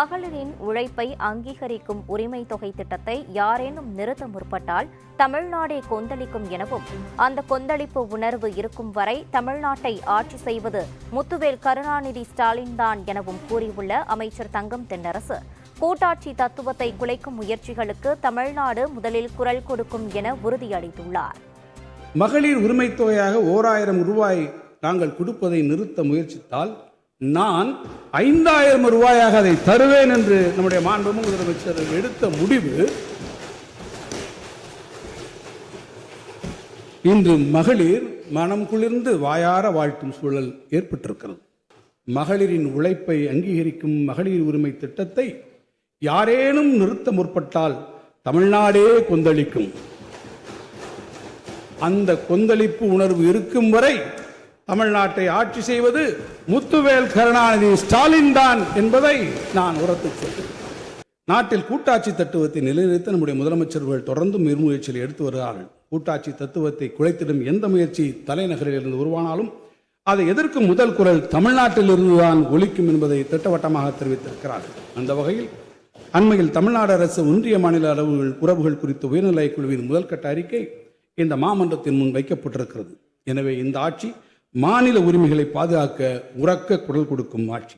மகளிரின் உழைப்பை அங்கீகரிக்கும் உரிமை தொகை திட்டத்தை யாரேனும் நிறுத்த முற்பட்டால் தமிழ்நாடே கொந்தளிக்கும் எனவும் அந்த கொந்தளிப்பு உணர்வு இருக்கும் வரை தமிழ்நாட்டை ஆட்சி செய்வது முத்துவேல் கருணாநிதி ஸ்டாலின் தான் எனவும் கூறியுள்ள அமைச்சர் தங்கம் தென்னரசு, கூட்டாட்சி தத்துவத்தை குலைக்கும் முயற்சிகளுக்கு தமிழ்நாடு முதலில் குரல் கொடுக்கும் என உறுதியளித்துள்ளார். மகளிர் உரிமை தொகையாக 1000 ரூபாய் நாங்கள் கொடுப்பதை நிறுத்த முயற்சித்தால் நான் 5000 ரூபாயாக அதை தருவேன் என்று நம்முடைய மாண்புமிகு முதலமைச்சர் எடுத்த முடிவு இன்று மகளிர் மனம் குளிர்ந்து வாயார வாழ்த்தும் சூழல் ஏற்பட்டிருக்கிறது. மகளிரின் உழைப்பை அங்கீகரிக்கும் மகளிர் உரிமை திட்டத்தை யாரேனும் நிறுத்த முற்பட்டால் தமிழ்நாடே கொந்தளிக்கும். அந்த கொந்தளிப்பு உணர்வு இருக்கும் வரை தமிழ்நாட்டை ஆட்சி செய்வது முத்துவேல் கருணாநிதி ஸ்டாலின் தான் என்பதை நான் உரத்துச் சொல்கிறேன். நாட்டில் கூட்டாட்சி தத்துவத்தை நிலைநிறுத்த நம்முடைய முதலமைச்சர்கள் தொடர்ந்து முயற்சிகளை எடுத்து வருகிறார்கள். கூட்டாட்சி தத்துவத்தை குலைத்திடும் எந்த முயற்சி தலைநகரில் இருந்து உருவானாலும் அதை எதிர்க்கும் முதல் குரல் தமிழ்நாட்டில் இருந்துதான் ஒலிக்கும் என்பதை திட்டவட்டமாக தெரிவித்திருக்கிறார்கள். அந்த வகையில் அண்மையில் தமிழ்நாடு அரசு ஒன்றிய மாநில உறவுகள் குறித்த உயர்நிலைக் குழுவின் முதல்கட்ட அறிக்கை இந்த மாமன்றத்தின் முன் வைக்கப்பட்டிருக்கிறது. எனவே இந்த ஆட்சி மாநில உரிமைகளை பாதுகாக்க உரக்க குரல் கொடுக்கும் ஆட்சி.